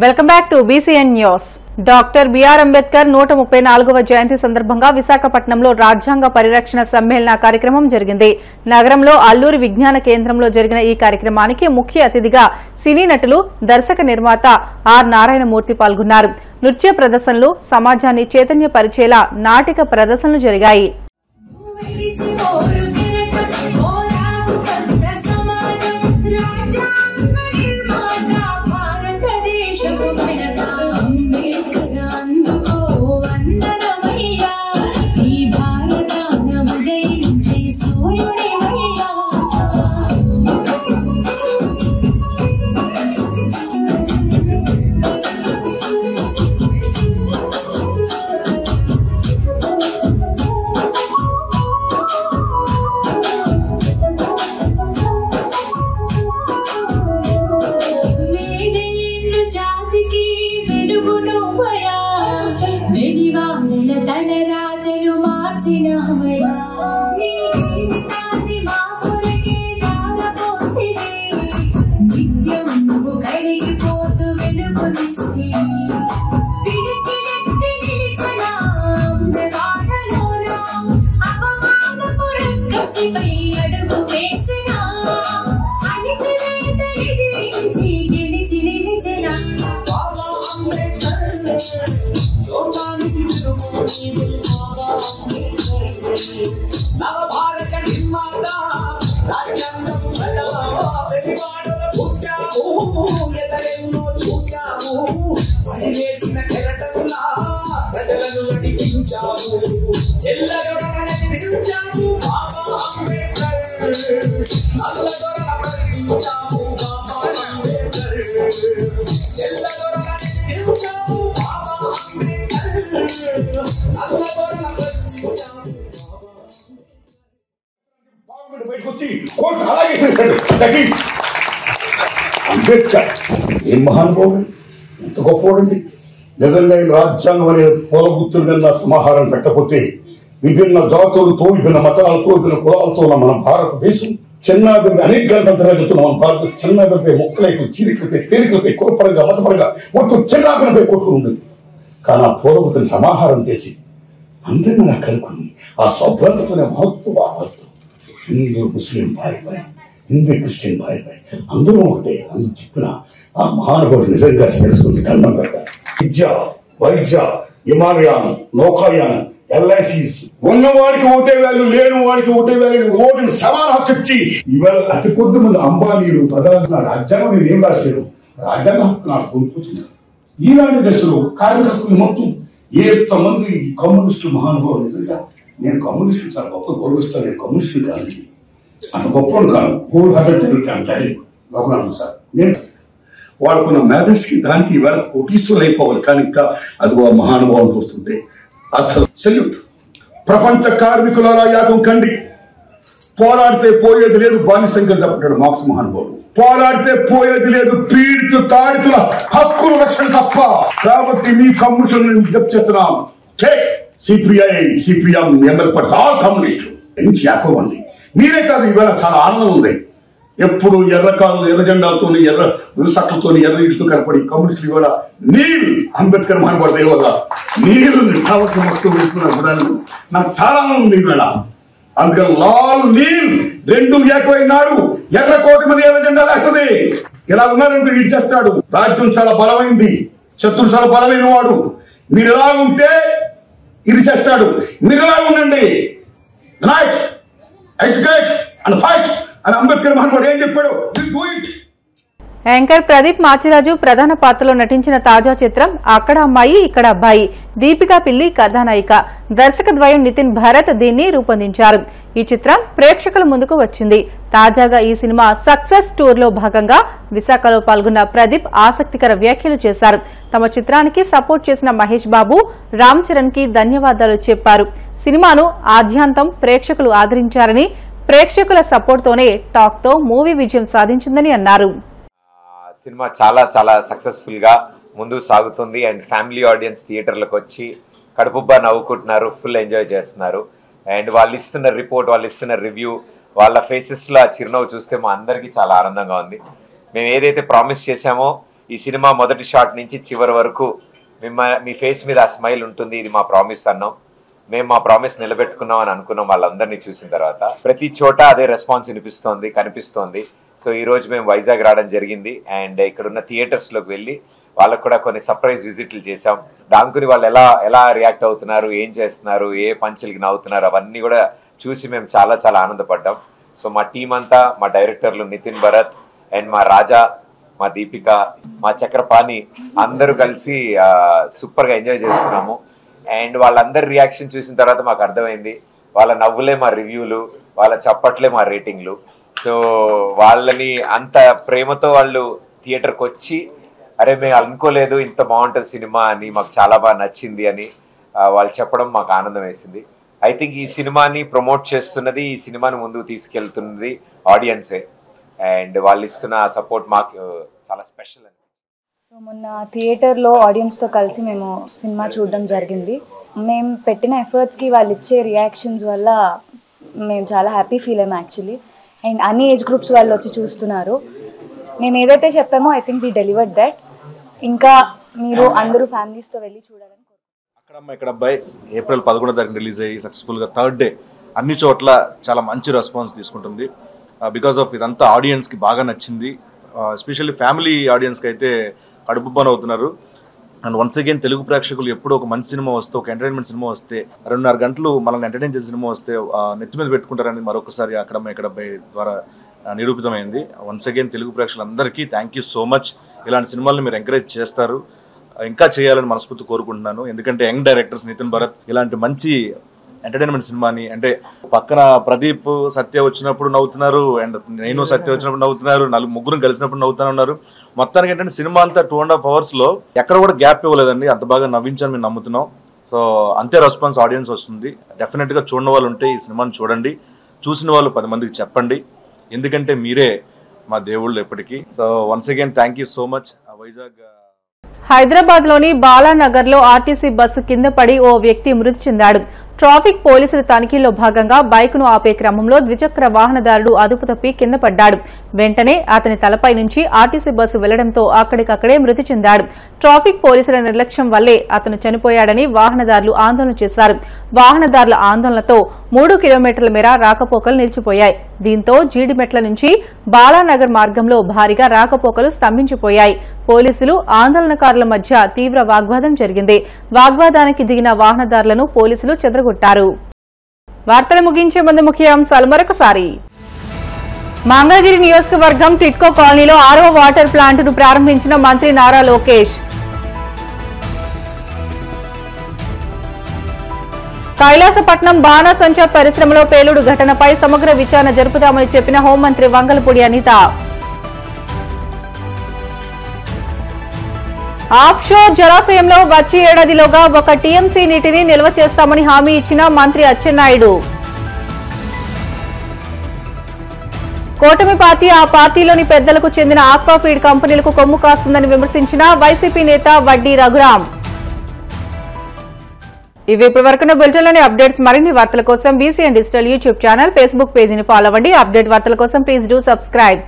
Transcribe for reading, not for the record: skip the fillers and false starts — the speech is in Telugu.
Welcome back to BCN news. Doctor BR Ambedkar 134వ జయంతి సందర్భంగా విశాఖపట్నంలో రాజ్యాంగ పరిరక్షణ సమ్మేళన కార్యక్రమం జరిగింది. నగరంలో అల్లూరి విజ్ఞాన కేంద్రంలో జరిగిన ఈ కార్యక్రమానికి ముఖ్య అతిథిగా సినీ నటులు, దర్శక నిర్మాత ఆర్ నారాయణమూర్తి పాల్గొన్నారు. నృత్య ప్రదర్శనలు, సమాజాన్ని చైతన్యపరిచేలా నాటిక ప్రదర్శనలు జరిగాయి. అంబేద్కర్ ఏం మహానుభావుడు, ఎంత గొప్పవాడండి. నిజంగా రాజ్యాంగం అనే పూలగుర్తులుగా సమాహారం పెట్టకపోతే విభిన్న జాతులతో, విభిన్న మతాలతో, విభిన్న కులాలతో ఉన్న మన భారతదేశం చిన్నాభివృద్ధి అనేక గణతంత్రాలతో మన భారతదేశం చిన్నాభివృద్ధి మొక్కలైపు చీలికలపై, పేరికలపై, కులపరంగా, మతపరంగా మొత్తం చిన్నాభివృద్ధి కొట్టుకుని ఉండేది. కానీ ఆ పూలగుర్తుని సమాహారం చేసి అందరినీ నాకు కలుపుకుంది. ఆ సౌభ్రతతోనే మహత్వ భారతం. హిందూ ముస్లిం భాయ్ హిందూ క్రిస్టియన్ భాయ్ అందరూ ఒకటే. అందుకు చెప్పిన ఆ మహానుభావుడు నిజంగా శిరస్సుని దండం పెట్టారు. విద్య, వైద్య, విమానయానం, నౌకాయానం, LICs ఉన్నవాడికి ఓటే వాల్యూ, లేని వాడికి ఓటే వాల్యూ, ఓటుని సమాన హక్కు ఇచ్చి ఇవాళ అతి కొద్ది మంది అంబానీలు ప్రధాన రాజ్యాంగం ఏం రాశారు, రాజ్యాంగ హక్కు నాకు కొనుక్కుంటున్నారు. ఈనాటి దశలో కార్మిక హక్కులు మొత్తం ఎంతమంది కమ్యూనిస్టు మహానుభావులు. నిజంగా నేను కమ్యూనిస్టు చాలా గొప్ప గౌరవిస్తాను. నేను కమ్యూనిస్టు కాదు, అంత గొప్పను కాదు. గొప్ప సార్ నేను వాడుకున్న మేధస్కి దానికి ఇవాళ కోటీశ్వరులు అయిపోవాలి. కానీ ఇంకా అది మహానుభావులకు వస్తుంటే అసలు సెల్యూట్. ప్రపంచ కార్మికులారా యాగం కండి, పోరాడితే పోయేది లేదు. బానిసంగా చెప్పాడు మార్క్స్ మహానుభావుడు. పోరాడితే పోయేది లేదు, పీడిత తాడితుల హక్కుల రక్షణ తప్ప. కాబట్టి మీ కమ్యూనిస్టులను విజ్ఞప్తి చేస్తున్నాం. CPM ఎంఎల్ ఆల్ కమ్యూనిస్టు నుంచి యాకోవండి. మీరే కాదు, ఇవాళ చాలా ఆనందం ఉంది. ఎప్పుడు ఎర్రకాలు, ఎర్ర జెండాలతో, ఎర్ర సట్లతో, ఎర్ర ఇటుతో కనపడి కమ్యూనిస్టులు ఇవాళ నీళ్ళు అంబేద్కర్ మానబడతాయి వల్ల నీళ్ళు కాబట్టి మొత్తం నాకు చాలా ఉంది ఇవాళ. అందుకని లాల్ నీల్ రెండు ఏకమైనాడు. ఎర్ర కోటి మంది ఎర్ర జెండా వేస్తుంది. ఇలా ఉన్నారంటే ఇటు చేస్తాడు. రాజ్యం చాలా బలమైంది, శత్రుడు చాలా బలమైన వాడు. మీరు ఎలా ఉంటే ఇది చేస్తాడు. మీరు ఎలా ఉండండి, రైట్ అండ్ ఫైట్ అని అంబేద్కర్ మహానుభావుడు ఏం చెప్పాడు. యాంకర్ ప్రదీప్ మాచిరాజు ప్రధాన పాత్రలో నటించిన తాజా చిత్రం అక్కడ అమ్మాయి ఇక్కడ అబ్బాయి. దీపికా పిల్లి కథానాయిక, దర్శక ద్వయం నితిన్ భరత్ దీన్ని రూపొందించారు. ఈ చిత్రం ప్రేక్షకుల ముందుకు వచ్చింది. తాజాగా ఈ సినిమా సక్సెస్ టూర్ లో భాగంగా విశాఖలో పాల్గొన్న ప్రదీప్ ఆసక్తికర వ్యాఖ్యలు చేశారు. తమ చిత్రానికి సపోర్ట్ చేసిన మహేష్ బాబు, రామ్ చరణ్ కి ధన్యవాదాలు చెప్పారు. సినిమాను ఆద్యాంతం ప్రేక్షకులు ఆదరించారని, ప్రేక్షకుల సపోర్ట్ తోనే టాక్ తో మూవీ విజయం సాధించిందని అన్నారు. సినిమా చాలా చాలా సక్సెస్ఫుల్ గా ముందుకు సాగుతుంది. అండ్ ఫ్యామిలీ ఆడియన్స్ థియేటర్లకు వచ్చి కడుపుబ్బా నవ్వుకుంటున్నారు, ఫుల్ ఎంజాయ్ చేస్తున్నారు. అండ్ వాళ్ళు ఇస్తున్న రిపోర్ట్, వాళ్ళు ఇస్తున్న రివ్యూ, వాళ్ళ ఫేసెస్లో ఆ చిరునవ్వు చూస్తే మా అందరికీ చాలా ఆనందంగా ఉంది. మేము ఏదైతే ప్రామిస్ చేశామో ఈ సినిమా మొదటి షాట్ నుంచి చివరి వరకు మీ ఫేస్ మీద ఆ స్మైల్ ఉంటుంది, ఇది మా ప్రామిస్ అన్నాం, మేము మా ప్రామిస్ నిలబెట్టుకున్నాం అని అనుకున్నాం. వాళ్ళందరినీ చూసిన తర్వాత ప్రతి చోట అదే రెస్పాన్స్ కనిపిస్తోంది. సో ఈ రోజు మేము వైజాగ్ రావడం జరిగింది అండ్ ఇక్కడున్న థియేటర్స్లోకి వెళ్ళి వాళ్ళకు కూడా కొన్ని సర్ప్రైజ్ విజిట్లు చేశాం. దానికి వాళ్ళు ఎలా రియాక్ట్ అవుతున్నారు, ఏం చేస్తున్నారు, ఏ పంచులకి నవ్వుతున్నారు, అవన్నీ కూడా చూసి మేము చాలా చాలా ఆనందపడ్డాం. సో మా టీం అంతా, మా డైరెక్టర్లు నితిన్ భరత్ అండ్ మా రాజా, మా దీపిక, మా చక్రపాణి అందరూ కలిసి సూపర్గా ఎంజాయ్ చేస్తున్నాము. అండ్ వాళ్ళందరి రియాక్షన్ చూసిన తర్వాత మాకు అర్థమైంది, వాళ్ళ నవ్వులే మా రివ్యూలు, వాళ్ళ చప్పట్లే మా రేటింగ్లు. సో వాళ్ళని అంత ప్రేమతో వాళ్ళు థియేటర్కి వచ్చి అరే మేము అనుకోలేదు ఇంత బాగుంటుంది సినిమా అని, మాకు చాలా బాగా నచ్చింది అని వాళ్ళు చెప్పడం మాకు ఆనందం వేసింది. ఐ థింక్ ఈ సినిమాని ప్రమోట్ చేస్తున్నది, ఈ సినిమాని ముందుకు తీసుకెళ్తున్నది ఆడియన్సే అండ్ వాళ్ళు ఇస్తున్న సపోర్ట్ మాకు చాలా స్పెషల్ అని. సో మొన్న థియేటర్లో ఆడియన్స్తో కలిసి మేము సినిమా చూడడం జరిగింది. మేము పెట్టిన ఎఫర్ట్స్కి వాళ్ళు ఇచ్చే రియాక్షన్స్ వల్ల మేము చాలా హ్యాపీ ఫీల్ అయ్యాము యాక్చువల్లీ. అండ్ అన్ని ఏజ్ గ్రూప్స్ వాళ్ళు వచ్చి చూస్తున్నారు. మేము ఏదైతే చెప్పామో I think we delivered that. ఇంకా మీరు అందరూ ఫ్యామిలీస్తో వెళ్ళి చూడాలని కోరుకుంటున్నాను. ఇక్కడ అబ్బాయి ఏప్రిల్ 11వ తారీఖు రిలీజ్ అయ్యి సక్సెస్ఫుల్గా థర్డ్ డే అన్ని చోట్ల చాలా మంచి రెస్పాన్స్ తీసుకుంటుంది. బికాస్ ఆఫ్ ఇదంతా ఆడియన్స్కి బాగా నచ్చింది. ఎస్పెషల్లీ ఫ్యామిలీ ఆడియన్స్కి అయితే కడుపుబ్బన అవుతున్నారు. అండ్ వన్స్ అగైన్ తెలుగు ప్రేక్షకులు ఎప్పుడు ఒక మంచి సినిమా వస్తే, ఒక ఎంటర్టైన్మెంట్ సినిమా వస్తే, 2.5 గంటలు మనల్ని ఎంటర్టైన్ చేసే సినిమా వస్తే నెత్తి మీద పెట్టుకుంటారని మరొకసారి ఇక్కడ ద్వారా నిరూపితమైంది. వన్స్ అగైన్ తెలుగు ప్రేక్షకులందరికీ థ్యాంక్ యూ సో మచ్. ఇలాంటి సినిమాలను మీరు ఎంకరేజ్ చేస్తారు, ఇంకా చేయాలని మనస్ఫూర్తి కోరుకుంటున్నాను. ఎందుకంటే యంగ్ డైరెక్టర్స్ నితిన్ భరత్ ఇలాంటి మంచి ఎంటర్టైన్మెంట్ సినిమాని, అంటే పక్కన ప్రదీప్ సత్య వచ్చినప్పుడు నవ్వుతున్నారు, అండ్ నేను సత్య వచ్చినప్పుడు నవ్వుతున్నారు, ముగ్గురు కలిసినప్పుడు నవ్వుతూనే ఉన్నారు. మొత్తానికి ఏంటంటే సినిమా అంతా 2.5 అవర్స్లో ఎక్కడ కూడా గ్యాప్ ఇవ్వలేదండి. అంత బాగా నవ్వించాలని మేము నమ్ముతున్నాం. సో అంతే రెస్పాన్స్ ఆడియన్స్ వస్తుంది. డెఫినెట్గా చూడని వాళ్ళు ఉంటే ఈ సినిమాని చూడండి, చూసిన వాళ్ళు 10 మందికి చెప్పండి, ఎందుకంటే మీరే మా దేవుళ్ళు ఎప్పటికీ. So once again thank you so much. Vizag Hyderabad లోని బాలానగర్ లో ఆర్టీసీ బస్సు కింద పడి ఓ వ్యక్తి మృతి చెందాడు. ట్రాఫిక్ పోలీసుల తనిఖీల్లో భాగంగా బైక్ ను ఆపే క్రమంలో ద్విచక్ర వాహనదారుడు అదుపు తప్పి కింద పడ్డాడు. వెంటనే అతని తలపై నుంచి ఆర్టీసీ బస్సు వెళ్లడంతో అక్కడికక్కడే మృతి చెందాడు. ట్రాఫిక్ పోలీసుల నిర్లక్ష్యం వల్లే అతను చనిపోయాడని వాహనదారులు ఆందోళన చేశారు. వాహనదారుల ఆందోళనతో 3 కిలోమీటర్ల మేర రాకపోకలు నిలిచిపోయాయి. దీంతో జీడిమెట్ల నుంచి బాలానగర్ మార్గంలో భారీగా రాకపోకలు స్తంభించిపోయాయి. పోలీసులు ఆందోళనకారుల మధ్య తీవ్ర వాగ్వాదం జరిగింది. వాగ్వాదానికి దిగిన వాహనదారులను పోలీసులు చెదరగొట్టారు. వార్తలు ముగించే ముందు ముఖ్యాంశాలు మరొకసారి. మంగళగిరి నియోజకవర్గం టిట్కో కాలనీలో 6వ వాటర్ ప్లాంట్ ను ప్రారంభించిన మంత్రి నారా లోకేష్. కైలాసపట్నం బాణాసంచా పరిశ్రమలో పేలుడు ఘటనపై సమగ్ర విచారణ జరుపుతామని చెప్పిన హోంమంత్రి వంగలపూడి అనిత. ఆఫ్షోర్ జలాశయంలో వచ్చే ఏడాదిలోగా 1 టీఎంసీ నీటిని నిల్వ చేస్తామని హామీ ఇచ్చిన మంత్రి అచ్చెన్నాయుడు. కూటమి పార్టీ ఆ పార్టీలోని పెద్దలకు చెందిన ఆక్వాఫీడ్ కంపెనీలకు కొమ్ము కాస్తుందని విమర్శించిన వైసీపీ నేత వడ్డీ రఘురాం. ఇవి ఇప్పటివరకున్న బులెటిన్లోని అప్డేట్స్. మరిన్ని వార్తల కోసం BCN digital YouTube channel, Facebook పేజీని ఫాలో అవ్వండి. అప్డేట్ వార్తల కోసం ప్లీజ్ డూ సబ్స్క్రైబ్.